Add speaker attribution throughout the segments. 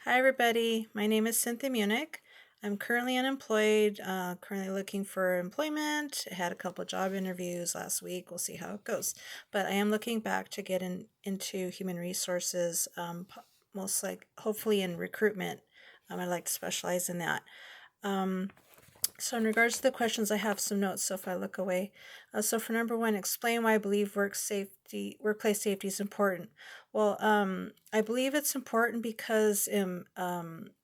Speaker 1: Hi, everybody. My name is Cynthia M. I'm currently unemployed, currently looking for employment. I had a couple job interviews last week. We'll see how it goes. But I am looking back to get into human resources, most like hopefully in recruitment. I'd like to specialize in that. So in regards to the questions, I have some notes. So if I look away, so for number one, explain why I believe workplace safety is important. Well, I believe it's important because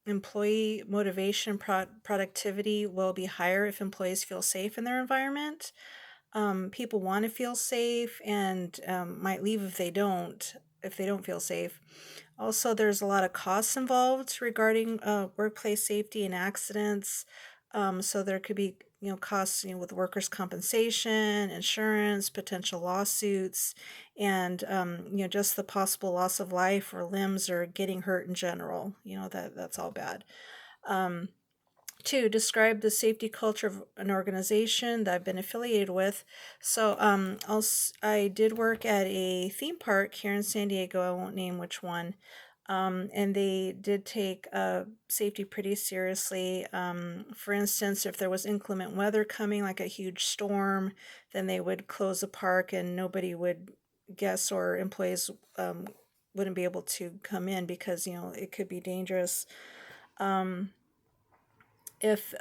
Speaker 1: employee motivation, productivity will be higher if employees feel safe in their environment. People want to feel safe and might leave if they don't feel safe. Also, there's a lot of costs involved regarding workplace safety and accidents. So there could be, costs, with workers' compensation, insurance, potential lawsuits, and just the possible loss of life or limbs or getting hurt in general. That's all bad. Two, describe the safety culture of an organization that I've been affiliated with. So I did work at a theme park here in San Diego. I won't name which one. And they did take safety pretty seriously. For instance, if there was inclement weather coming, like a huge storm, then they would close the park and nobody would guess, or employees wouldn't be able to come in because, it could be dangerous. If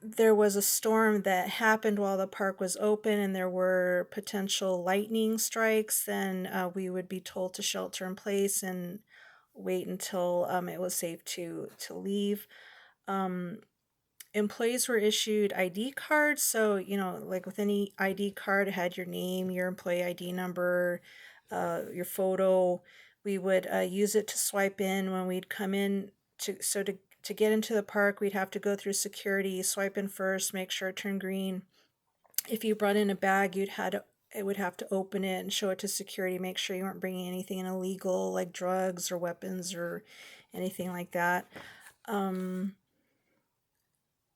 Speaker 1: there was a storm that happened while the park was open and there were potential lightning strikes, then we would be told to shelter in place and wait until it was safe to leave. Employees were issued ID cards, so like with any ID card, it had your name, your employee ID number, your photo. We would use it to swipe in when we'd come in. To get into the park, we'd have to go through security, swipe in first, make sure it turned green. If you brought in a bag, it would have to open it and show it to security, make sure you weren't bringing anything illegal like drugs or weapons or anything like that. And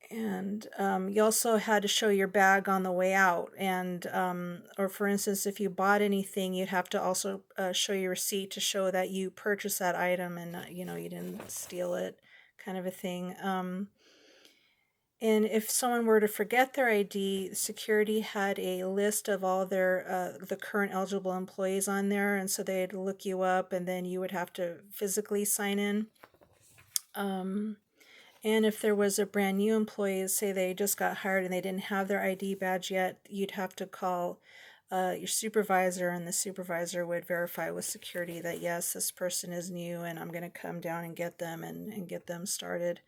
Speaker 1: you also had to show your bag on the way out. And, or for instance, if you bought anything, you'd have to also show your receipt to show that you purchased that item and, you didn't steal it, kind of a thing. And if someone were to forget their ID, security had a list of all the current eligible employees on there. And so they'd look you up and then you would have to physically sign in. And if there was a brand new employee, say they just got hired and they didn't have their ID badge yet, you'd have to call your supervisor, and the supervisor would verify with security that yes, this person is new and I'm going to come down and get them and get them started.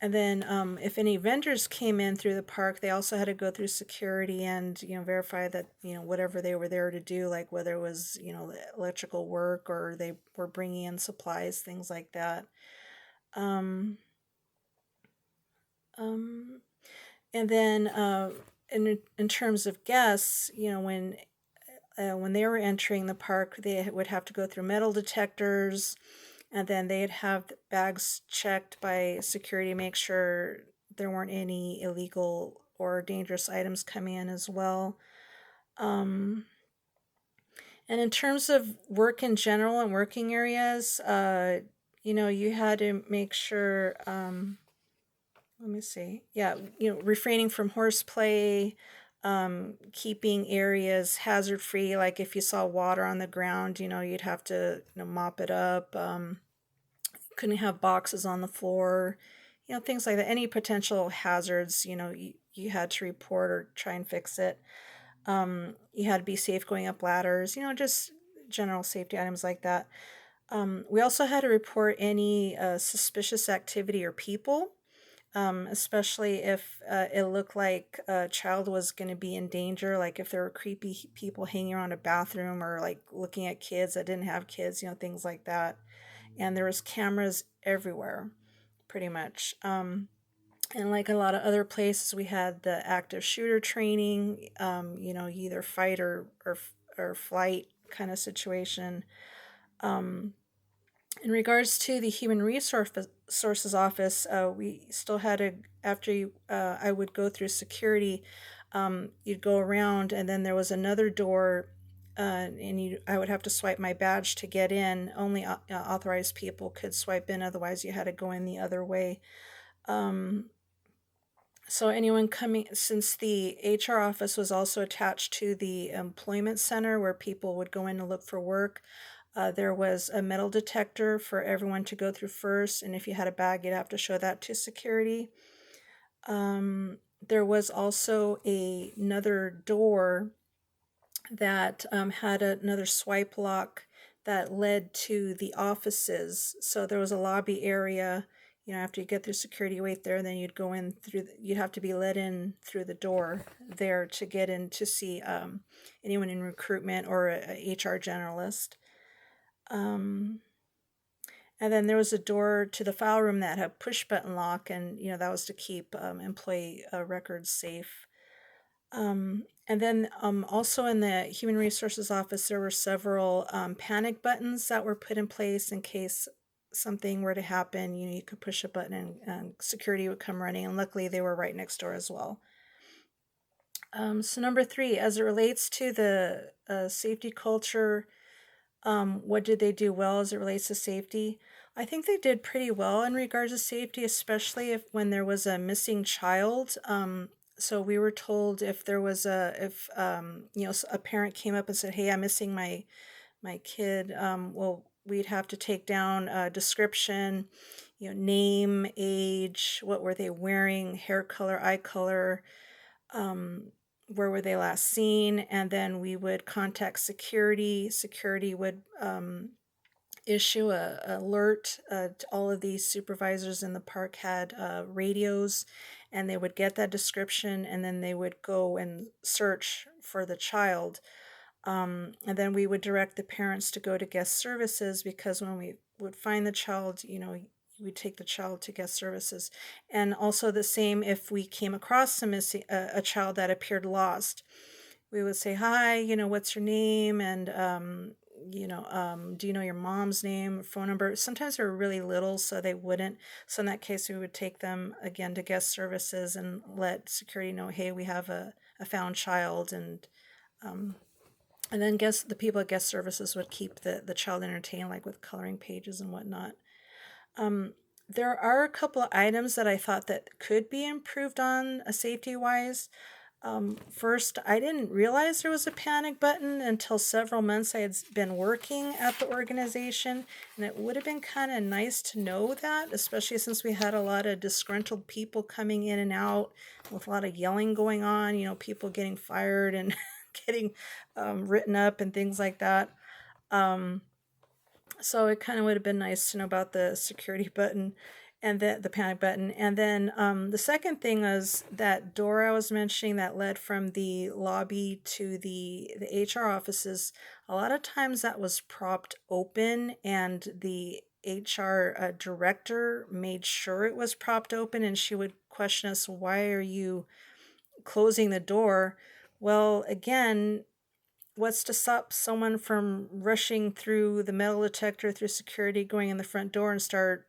Speaker 1: And then if any vendors came in through the park, they also had to go through security and, verify that, whatever they were there to do, like whether it was, electrical work or they were bringing in supplies, things like that. Um, and then in terms of guests, when they were entering the park, they would have to go through metal detectors, and then they'd have bags checked by security to make sure there weren't any illegal or dangerous items coming in as well. And in terms of work in general and working areas, you had to make sure, let me see. Yeah, refraining from horseplay, keeping areas hazard free. Like if you saw water on the ground, you'd have to mop it up. Couldn't have boxes on the floor, things like that. Any potential hazards, you had to report or try and fix it. You had to be safe going up ladders, just general safety items like that. We also had to report any suspicious activity or people, especially if it looked like a child was going to be in danger, like if there were creepy people hanging around a bathroom or like looking at kids that didn't have kids, things like that. And there was cameras everywhere, pretty much. And like a lot of other places, we had the active shooter training, either fight or flight kind of situation. In regards to the Human Resources Office, we still had to, I would go through security, you'd go around, and then there was another door I would have to swipe my badge to get in. Only authorized people could swipe in, otherwise you had to go in the other way. Um, so anyone coming, since the HR office was also attached to the employment center where people would go in to look for work, there was a metal detector for everyone to go through first, and if you had a bag, you'd have to show that to security. There was also another door that had another swipe lock that led to the offices. So there was a lobby area. After you get through security, wait there, then you'd go in through. You'd have to be let in through the door there to get in to see anyone in recruitment or a HR generalist. Um, and then there was a door to the file room that had push button lock, and that was to keep employee records safe. And then also in the Human Resources Office, there were several panic buttons that were put in place in case something were to happen. You could push a button and security would come running, and luckily they were right next door as well. So number 3, as it relates to the safety culture, what did they do well as it relates to safety? I think they did pretty well in regards to safety, especially when there was a missing child. So we were told if there was if a parent came up and said, "Hey, I'm missing my kid," well, we'd have to take down a description, name, age, what were they wearing, hair color, eye color, where were they last seen, and then we would contact security. Security would issue a alert to all of these supervisors in the park had radios, and they would get that description, and then they would go and search for the child. And then we would direct the parents to go to guest services, because when we would find the child, we'd take the child to guest services. And also the same if we came across a child that appeared lost. We would say, "Hi, what's your name? And, do you know your mom's name, phone number?" Sometimes they were really little, so they wouldn't. So in that case, we would take them again to guest services and let security know, "Hey, we have a found child." And then the people at guest services would keep the child entertained, like with coloring pages and whatnot. There are a couple of items that I thought that could be improved on safety-wise. First, I didn't realize there was a panic button until several months I had been working at the organization, and it would have been kind of nice to know that, especially since we had a lot of disgruntled people coming in and out with a lot of yelling going on, people getting fired and getting written up and things like that. So it kind of would have been nice to know about the security button and the panic button. And then the second thing was that door I was mentioning that led from the lobby to the HR offices. A lot of times that was propped open, and the HR director made sure it was propped open, and she would question us, "Why are you closing the door?" Well, again, what's to stop someone from rushing through the metal detector, through security, going in the front door and start,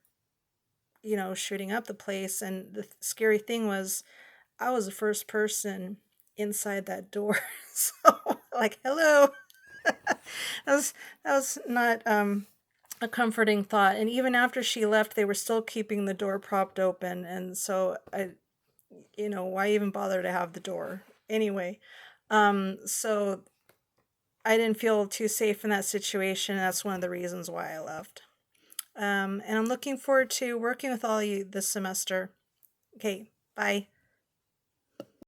Speaker 1: shooting up the place? And the scary thing was, I was the first person inside that door. So, like, hello. That was not a comforting thought. And even after she left, they were still keeping the door propped open. And so why even bother to have the door anyway? So I didn't feel too safe in that situation. That's one of the reasons why I left. And I'm looking forward to working with all of you this semester. Okay, bye.